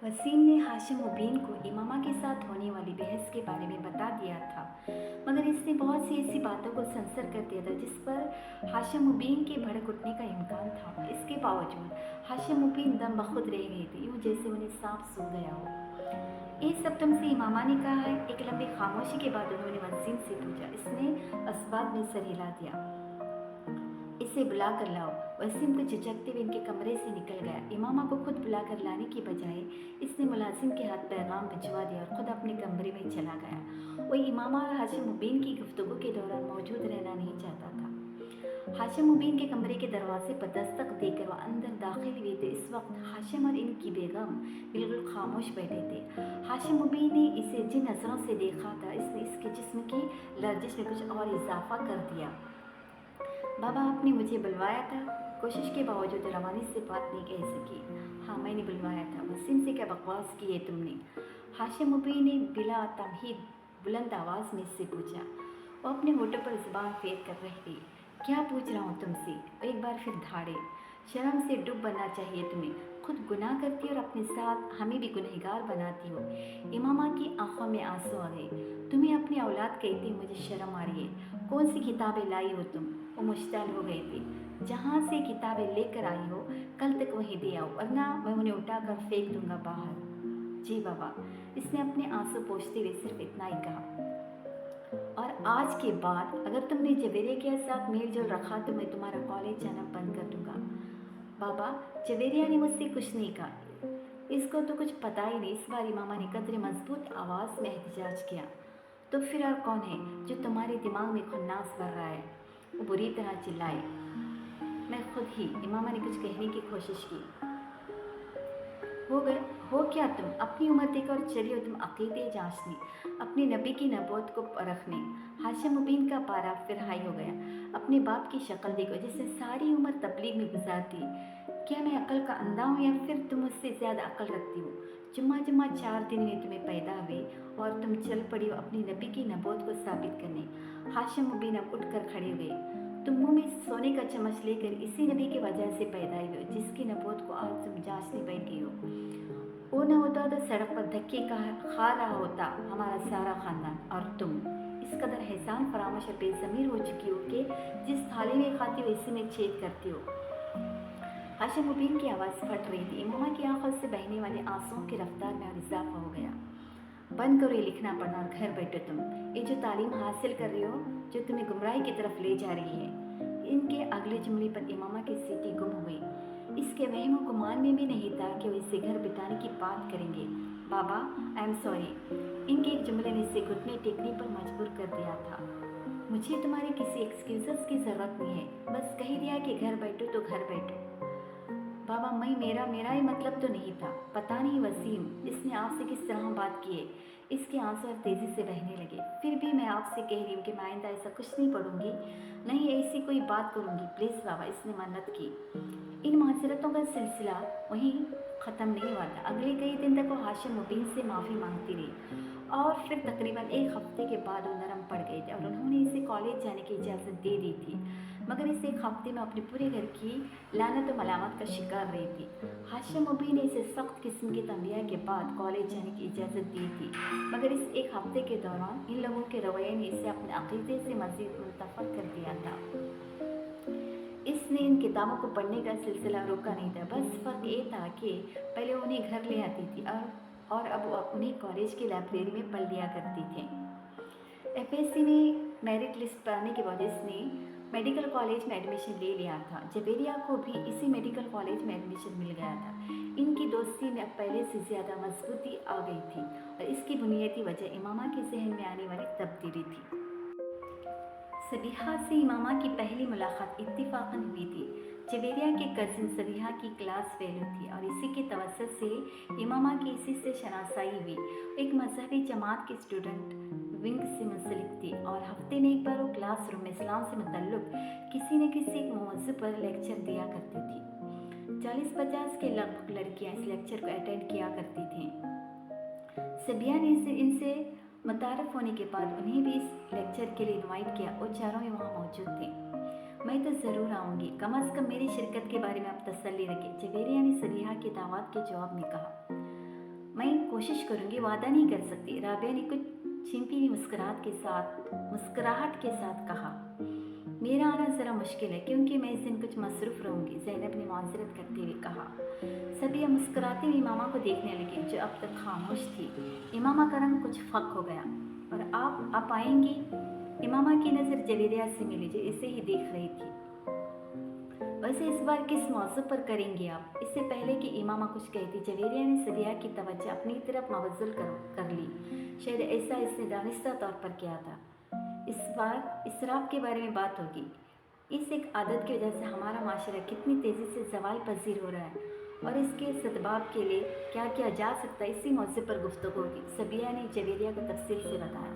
वसीम ने हाशिम मुबीन को इमामा के साथ होने वाली बहस के बारे में बता दिया था, मगर इसने बहुत सी ऐसी बातों को सेंसर कर दिया था जिस पर हाशिम मुबीन के भड़क उठने का इम्कान था। इसके बावजूद हाशिम मुबीन दम बखुद रह गए थे, यूँ जैसे उन्हें सांप सूंघ गया हो। ये सब तुमसे इमामा ने कहा है? एक लंबी खामोशी के बाद उन्होंने वसीम से पूछा। इसने असबाब में सर हिला दिया। इसे बुला कर लाओ। वसीम को झिझकते हुए इनके कमरे से निकल गया। इमामा को खुद बुला कर लाने की बजाय इसने मुलाजिम के हाथ पैगाम भिजवा दिया और ख़ुद अपने कमरे में चला गया। वो इमामा और हाशिम मुबीन की गुफ्तगू के दौरान मौजूद रहना नहीं चाहता था। हाशिम मुबीन के कमरे के दरवाजे पर दस्तक देकर वह अंदर दाखिल हुए थे। इस वक्त हाशिम और इनकी बेगम बिल्कुल खामोश बैठे थे। हाशिम मुबीन ने इसे जिन नज़रों से देखा था, इसने इसके जिस्म की लर्जिश में कुछ और इजाफा कर दिया। बाबा, आपने मुझे बुलवाया था? कोशिश के बावजूद रवानी से बात नहीं कह सकी। हाँ, मैंने बुलवाया था। वसीम से क्या बकवास की है तुमने? हाशिम मुबीन ने बिला तमहीद बुलंद आवाज़ में इससे पूछा। वो अपने होठों पर ज़ुबान फेर कर रह गई। क्या पूछ रहा हूँ तुमसे? एक बार फिर धाड़े। शर्म से डूब बनना चाहिए तुम्हें। खुद गुनाह करती हो और अपने साथ हमें भी गुनहगार बनाती हो। इमामा की आंखों में आंसू आ गए। तुम्हें अपनी औलाद कहती मुझे शर्म आ रही है। कौन सी किताबें लाई हो तुम? वो मुश्ताल हो गई थी। जहाँ से किताबें लेकर आई हो कल तक वहीं दे आओ, वरना मैं उन्हें उठाकर फेंक दूंगा बाहर। जी बाबा, इसने अपने आंसू पोंछते हुए सिर्फ इतना ही कहा। और आज के बाद अगर तुमने जवेरिया के साथ मेल जोल रखा तो मैं तुम्हारा कॉलेज जाना बंद कर दूंगा। बाबा, जवेरिया ने मुझसे कुछ नहीं कहा। इसको तो कुछ पता ही नहीं। इस बार इमामा ने कदरे मजबूत आवाज़ में एहतजाज किया। तो फिर और कौन है जो तुम्हारे दिमाग में खुन्नास भर रहा है? वो बुरी तरह चिल्लाए। मैं खुद ही। इमामा ने कुछ कहने की कोशिश की। हो गए हो क्या तुम? अपनी उम्र देखकर चली हो तुम अकीदे जांचने, अपने नबी की नबूवत को परखने। हाशिम मुबीन का पारा फिर हाई हो गया। अपने बाप की शक्ल देखो, जिसने सारी उम्र तबलीग में गुजार दी। क्या मैं अकल का अंधा हूँ या फिर तुम मुझसे ज़्यादा अकल रखती हो? जुम्मा जुम्मा 4 दिन में तुम्हें पैदा हुए और तुम चल पड़ी हो अपनी नबी की नबूवत को साबित करने। हाशिम मुबीन अब उठकर खड़े हुए। तुम मुँह में सोने का चम्मच लेकर इसी नबी की वजह से पैदा हुए हो जिसकी नबूवत को आज तुम जांचने बैठ गई हो। वो न होता तो सड़क पर धक्के खा रहा होता हमारा सारा खानदान, और तुम इस कदर एहसान फरामोश और बेज़मीर हो चुकी हो कि जिस थाली में खाती हो इसी में छेद करती हो। हाशिम मुबीन की आवाज़ फट रही थी। इमामा की आंखों से बहने वाले आंसुओं की रफ्तार में और इजाफा हो गया। बंद करो ये लिखना पढ़ना और घर बैठो तुम। ये जो तालीम हासिल कर रही हो जो तुम्हें गुमराही की तरफ ले जा रही है। इनके अगले जुमले पर इमामा की सीटी गुम हो गई। इसके वहम व गुमान में भी नहीं था कि वो इसे घर बिताने की बात करेंगे। बाबा, आई एम सॉरी। इनके एक जुमले ने इसे घुटने टेकने पर मजबूर कर दिया था। मुझे तुम्हारे किसी एक्सक्यूज़ की ज़रूरत नहीं है। बस कह दिया कि घर बैठो तो घर बैठो। बाबा, मेरा ही मतलब तो नहीं था। पता नहीं वसीम, इसने आपसे किस तरह बात की है। इसके आंसू और तेज़ी से बहने लगे। फिर भी मैं आपसे कह रही हूँ कि मैं आइंदा ऐसा कुछ नहीं पढ़ूंगी, नहीं ऐसी कोई बात करूँगी। प्लीज़ बाबा, इसने मन्नत की। इन माजरतों का सिलसिला वहीं ख़त्म नहीं हुआ था। अगले कई दिन तक वो हाशिम मुबीन से माफ़ी मांगती रही और फिर तकरीबन एक हफ्ते के बाद वो नरम पड़ गए थे और उन्होंने इसे कॉलेज जाने की इजाज़त दे दी थी। मगर इस एक हफ्ते में अपने पूरे घर की लानत व मलामत का शिकार रही थी। हाशिम मुबीन ने इसे सख्त किस्म की तंबिया के बाद कॉलेज जाने की इजाज़त दी थी, मगर इस एक हफ्ते के दौरान इन लोगों के रवैये ने इसे अपने अक़ीदे से मज़ीद मुंतफ़िर कर दिया था। इसने इन किताबों को पढ़ने का सिलसिला रोका नहीं था। बस फ़र्क ये था कि पहले उन्हें घर ले आती थी और अब वो उन्हें कॉलेज की लाइब्रेरी में पढ़ लिया करती थी। एफएससी में मेरिट लिस्ट पाने के बाद इसने मेडिकल कॉलेज में एडमिशन ले लिया था। जवेरिया को भी इसी मेडिकल कॉलेज में एडमिशन मिल गया था। इनकी दोस्ती में अब पहले से ज़्यादा मजबूती आ गई थी और इसकी बुनियादी वजह इमामा के जहन में आने वाली तब्दीली थी। सबिहा से इमामा की पहली मुलाकात इत्तिफाकन हुई थी। जवेरिया की कज़िन सबिहा की क्लास फेलो थी और इसी के तवस्सुत से इमामा की इसी से शनासाई हुई। एक मजहबी जमात की स्टूडेंट विंग से मुंसलिक थी और हफ्ते में एक बार वो क्लास रूम में इस्लाम से मुतल्लिक किसी न किसी एक मौजू पर लेक्चर दिया करती थी। 40-50 के लगभग लड़कियां इस लेक्चर को अटेंड किया करती थीं। सबिया ने इनसे मुतारफ़ होने के बाद उन्हें भी इस लेक्चर के लिए इनवाइट किया। वो चारों ही वहाँ मौजूद थे। मैं तो ज़रूर आऊँगी, कम अज़ कम मेरी शिरकत के बारे में आप तसल्ली रखें, जवेरिया ने सबिहा की दावत के जवाब में कहा। मैं कोशिश करूँगी, वादा नहीं कर सकती, राबिया ने कुछ छिपी मुस्कुराहट के साथ कहा। मेरा आना ज़रा मुश्किल है क्योंकि मैं इस दिन कुछ मसरूफ़ रहूँगी, ज़ैनब ने माज़रत करते हुए कहा। सबिया मुस्कुराते हुए इमामा को देखने लगी जो अब तक खामोश थी। इमामा का रंग कुछ फक हो गया। और आप आएंगी? इमामा की नज़र जवेरिया से मिली जो इसे ही देख रही थी। वैसे इस बार किस मौजू पर करेंगे आप? इससे पहले कि इमामा कुछ कहती, जवेरिया ने सबिया की तवज्जो अपनी तरफ मबज़ूल कर ली। शायद ऐसा इसने दानिस्ता तौर पर किया था। इस बार इसराफ के बारे में बात होगी। इस एक आदत की वजह से हमारा माशरा कितनी तेज़ी से ज़वाल पजीर हो रहा है और इसके सद्भाव के लिए क्या किया जा सकता है, इसी मौजू पर गुफ्तगू होगी, सबिया ने जवेरिया को तफसील से बताया।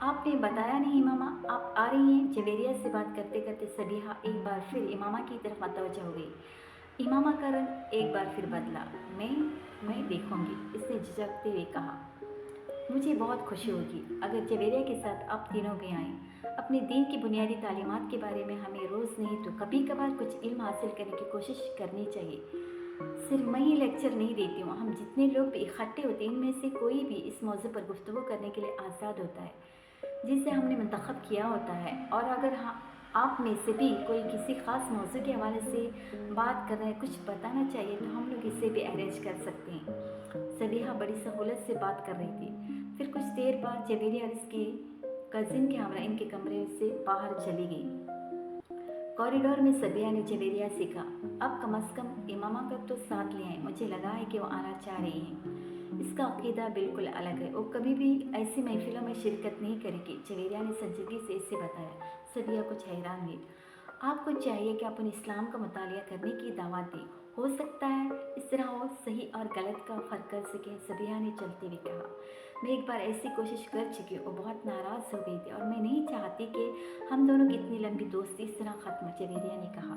आपने बताया नहीं मामा, आप आ रही हैं? जवेरिया से बात करते करते सबिया एक बार फिर इमामा की तरफ मतवज्जो हो गई। इमामा का रंग एक बार फिर बदला। मैं देखूंगी, इसने झिझकते हुए कहा। मुझे बहुत खुशी होगी अगर जवेरिया के साथ आप तीनों भी आएँ। अपने दीन की बुनियादी तालीमात के बारे में हमें रोज़ नहीं तो कभी कभार कुछ इल्म हासिल करने की कोशिश करनी चाहिए। सिर्फ मैं ही लेक्चर नहीं देती हूँ, हम जितने लोग भी इकट्ठे होते हैं इनमें से कोई भी इस मौजू पर गुफ्तगू करने के लिए आज़ाद होता है जिसे हमने मंतखब किया होता है। और अगर आप में से भी कोई किसी ख़ास मौजू के हवाले से बात कर रहे हैं, कुछ बताना चाहिए तो हम लोग इसे भी अरेंज कर सकते हैं। सबिहा बड़ी सहूलत से बात कर रही थी। फिर कुछ देर बाद जवेरिया और इसकी कज़िन के हमरा इनके कमरे से बाहर चली गई। कॉरिडोर में सबिया ने जवेरिया से कहा, अब कम अज़ कम इमामा का तो साथ ले आए, मुझे लगा है कि वो आना चाह रही हैं। इसका अक़ीदा बिल्कुल अलग है, वो कभी भी ऐसी महफिलों में शिरकत नहीं करेगी, जवेरिया ने संजीदगी से इसे बताया। सबिया कुछ हैरान हुई। आपको चाहिए कि आप उन इस्लाम का मुतालिया करने की दावत दें, हो सकता है इस तरह वो सही और गलत का फ़र्क कर सकें, सबिया ने चलते हुए कहा। मैं एक बार ऐसी कोशिश कर चुकी हूँ, वो बहुत नाराज़ हो गई थी और मैं नहीं चाहती कि हम दोनों की इतनी लंबी दोस्ती इस तरह ख़त्म हो, जवेरिया ने कहा।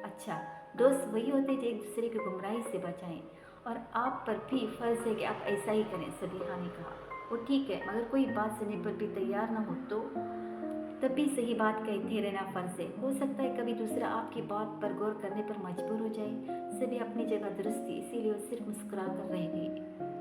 अच्छा, दोस्त वही होते जो एक दूसरे की गुमराही से बचाएं और आप पर भी फ़र्ज़ है कि आप ऐसा ही करें, सबिया ने कहा। वो ठीक है, मगर कोई बात सुनने पर भी तैयार न हो तो तब भी सही बात कहते रहना फ़र्ज़ है। हो सकता है कभी दूसरा आपकी बात पर गौर करने पर मजबूर हो जाए। सभी अपनी जगह दुरुस्त थी, इसीलिए वो सिर्फ मुस्कुरा कर रह गई।